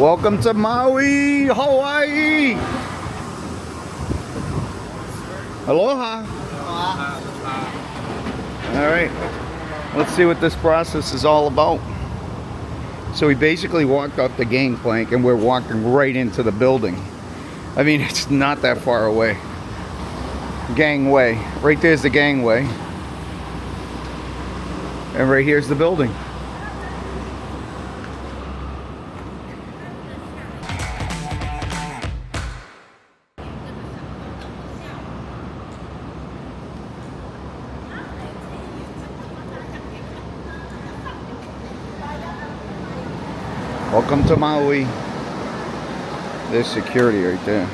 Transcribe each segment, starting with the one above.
Welcome to Maui, Hawaii. Aloha. All right, let's see what this process is all about. So we basically walked up the gangplank and we're walking right into the building. I mean, it's not that far away. Gangway. Right there's the gangway. And right here's the building. Welcome to Maui. There's security right there.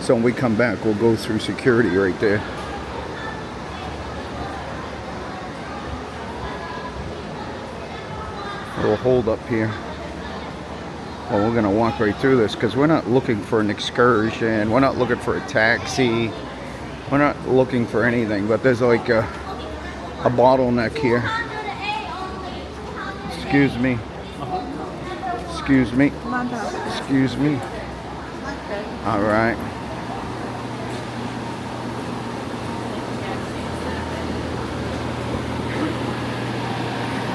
So when we come back, we'll go through security right there. Little hold up here. Well, we're gonna walk right through this because we're not looking for an excursion. We're not looking for a taxi. We're not looking for anything, but there's like a bottleneck here. Excuse me. Excuse me. Excuse me. All right.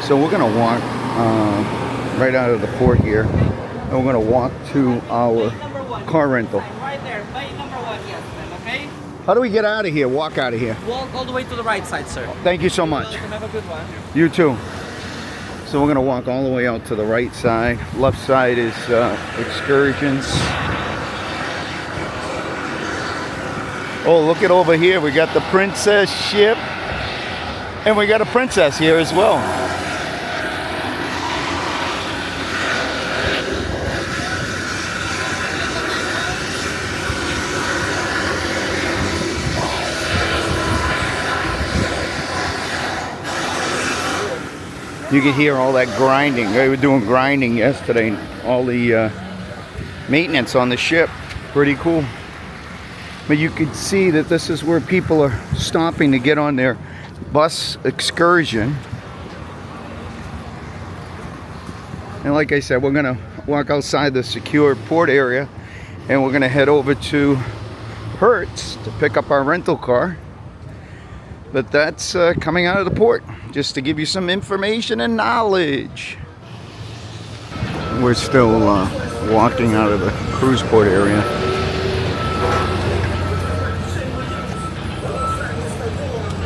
So we're gonna walk right out of the port here, and we're gonna walk to our car rental. Right there, bay number 1, yes, ma'am, okay? How do we get out of here? Walk out of here. Walk all the way to the right side, sir. Thank you so much. Welcome, have a good one. You too. So we're gonna walk all the way out to the right side. Left side is excursions. Oh, look at over here. We got the princess ship, and we got a princess here as well. You can hear all that grinding. They were doing grinding yesterday. All the maintenance on the ship. Pretty cool. But you can see that this is where people are stopping to get on their bus excursion. And like I said, we're gonna walk outside the secure port area and we're gonna head over to Hertz to pick up our rental car. But that's coming out of the port, just to give you some information and knowledge. We're still walking out of the cruise port area.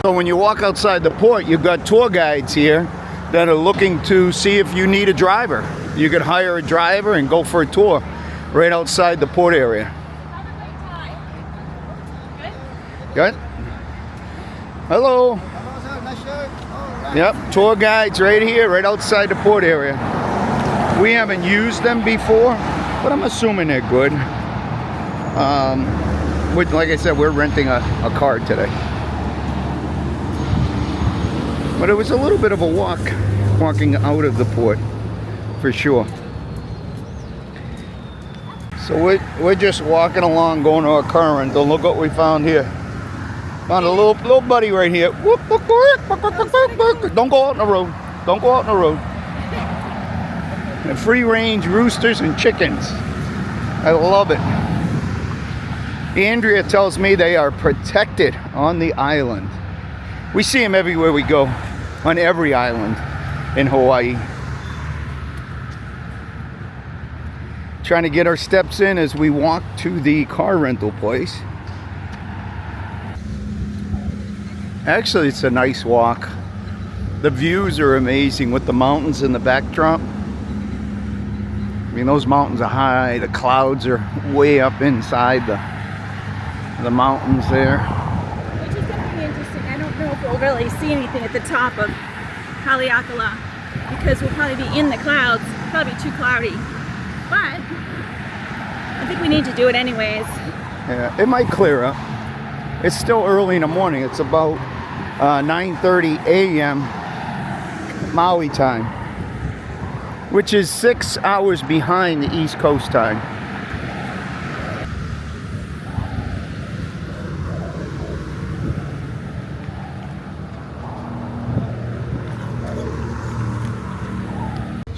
So when you walk outside the port, you've got tour guides here that are looking to see if you need a driver. You could hire a driver and go for a tour right outside the port area. Good? Hello. Yep, tour guides right here, right outside the port area. We haven't used them before, but I'm assuming they're good. Like I said, we're renting a car today. But it was a little bit of a walk, walking out of the port, for sure. So we're just walking along, going to our car rental. Look what we found here. Found a little buddy right here. Don't go out in the road. Don't go out in the road. And free range roosters and chickens. I love it. Andrea tells me they are protected on the island. We see them everywhere we go, on every island in Hawaii. Trying to get our steps in as we walk to the car rental place. Actually, it's a nice walk. The views are amazing with the mountains in the backdrop. I mean, those mountains are high. The clouds are way up inside the mountains there. Which is going to be interesting. I don't know if we'll really see anything at the top of Haleakala because we'll probably be in the clouds. Probably be too cloudy. But I think we need to do it anyways. Yeah, it might clear up. It's still early in the morning. It's about 9:30 a.m. Maui time, which is 6 hours behind the East Coast time.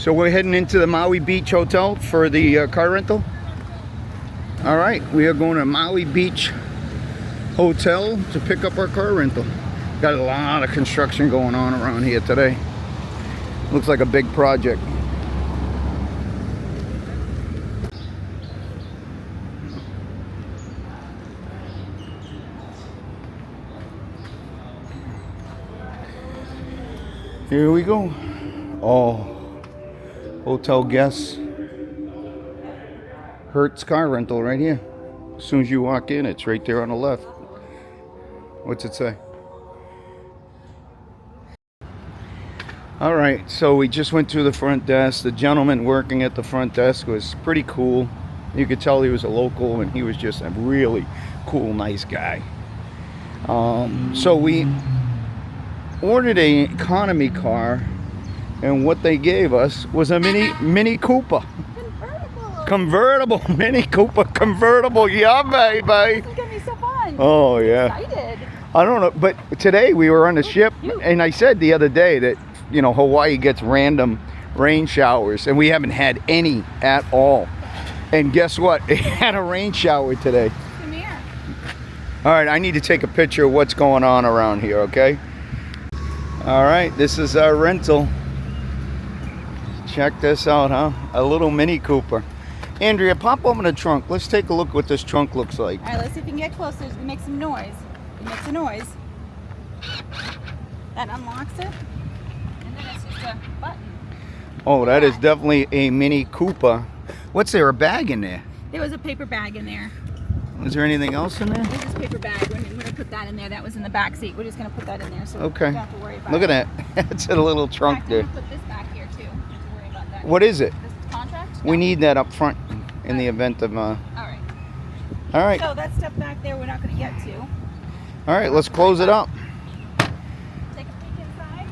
So we're heading into the Maui Beach Hotel for the car rental. All right, we are going to Maui Beach Hotel to pick up our car rental. Got a lot of construction going on around here today. Looks like a big project. Here we go. Oh, hotel guests. Hertz car rental right here. As soon as you walk in, it's right there on the left. What's it say? All right, so we just went to the front desk. The gentleman working at the front desk was pretty cool. You could tell he was a local, and he was just a really cool, nice guy. So we ordered a economy car, and what they gave us was a Mini Cooper. Convertible Mini Cooper convertible. Yeah, baby. This is gonna be so fun. Oh yeah. I'm excited. I don't know, but today we were on the ship, and I said the other day that, you know, Hawaii gets random rain showers, and we haven't had any at all. And guess what? It had a rain shower today. Come here. All right, I need to take a picture of what's going on around here, okay? All right, this is our rental. Check this out, huh? A little Mini Cooper. Andrea, pop open the trunk. Let's take a look what this trunk looks like. All right, let's see if we can get closer. It's gonna make some noise. It makes a noise. That unlocks it. And then it's just a button. Oh, that is definitely a Mini Cooper. What's there, a bag in there? There was a paper bag in there. Is there anything else in there? There's this paper bag. We're gonna put that in there. That was in the back seat. We're just gonna put that in there, so Okay. we don't have to worry about Look it. at that. It's in a little In trunk fact, there. I'm gonna put this back here too. Don't have to worry about that. What is it? This contract? We need that up front in the event of... All right. All right. So that stuff back there, we're not gonna get to. All right, let's close it up. Take a peek inside.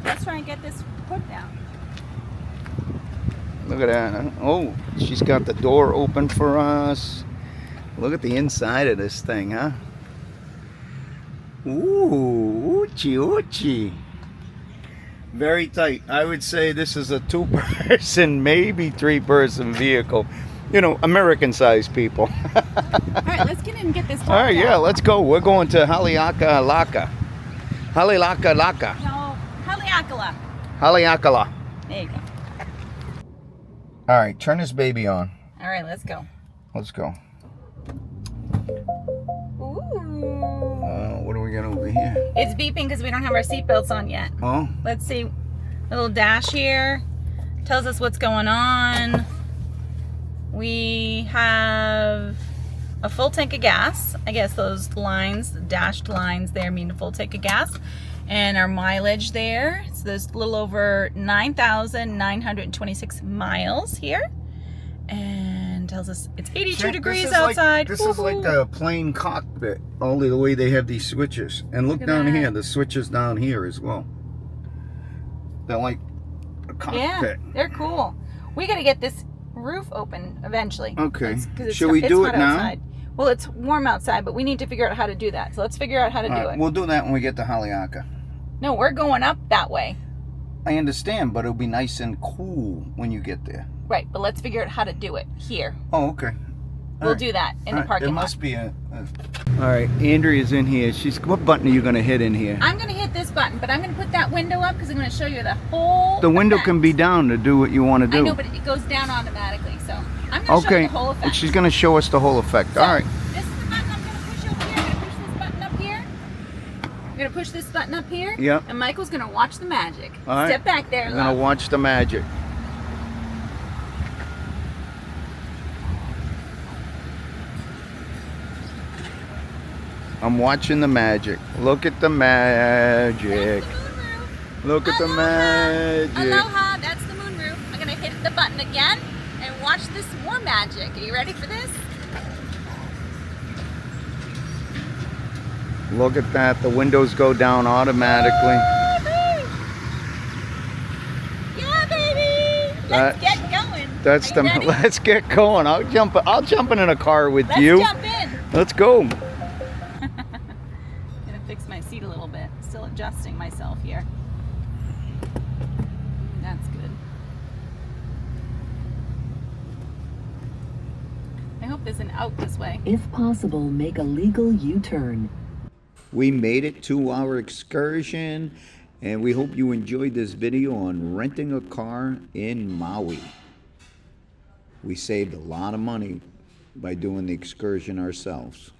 Let's try and get this hood down. Look at that. Oh, she's got the door open for us. Look at the inside of this thing, huh? Ooh, oochie, oochie. Very tight. I would say this is a 2-person, maybe 3-person vehicle. You know, American-sized people. All right, let's get in and get this. All right, yeah, let's go. We're going to Haleakala. Haleakala. No, Haleakala. Haleakala. There you go. All right, turn this baby on. All right, let's go. Let's go. Ooh. What do we got over here? It's beeping because we don't have our seatbelts on yet. Oh, Let's see. Little dash here tells us what's going on. We have a full tank of gas. I guess those lines, dashed lines there mean a full tank of gas. And our mileage there, so there's a little over 9,926 miles here. And tells us it's 82 degrees outside. This is like the plane cockpit, only the way they have these switches. And look Look at down that. here, the switches down here as well. They're like a cockpit. Yeah, they're cool. We got to get this roof open eventually. Okay. 'Cause Should we it's do hot it now? outside. Well, it's warm outside, but we need to figure out how to do that. So let's figure out how to do All right, it. we'll do that when we get to Haleakala. No, we're going up that way. I understand, but it'll be nice and cool when you get there. Right, but let's figure out how to do it here. Oh, okay. We'll do that in the parking There lot. must be a... All right, Andrea's in here. What button are you going to hit in here? I'm going to hit this button, but I'm going to put that window up because I'm going to show you the whole The window effect. can be down to do what you want to do. I know, but it goes down automatically, so I'm going to show you Okay, the whole effect. she's going to show us the whole effect. So, All right. This is the button I'm going to push over here. I'm going to push this button up here. I'm going to push this button up here. Yep. And Michael's going to watch the magic. All right. Step back there, We're love. going to watch the magic. I'm watching the magic. Look at the magic. That's the moonroof. Look at the magic. Aloha, that's the moonroof. I'm gonna hit the button again and watch this more magic. Are you ready for this? Look at that. The windows go down automatically. Yeah, baby. Let's get going. That's Are the. you ready? Let's get going. I'll jump in a car with Let's you. jump in. Let's go. Gonna fix my seat a little bit. Still adjusting myself here. That's good. I hope there's an out this way. If possible, make a legal U-turn. We made it to our excursion, and we hope you enjoyed this video on renting a car in Maui. We saved a lot of money by doing the excursion ourselves.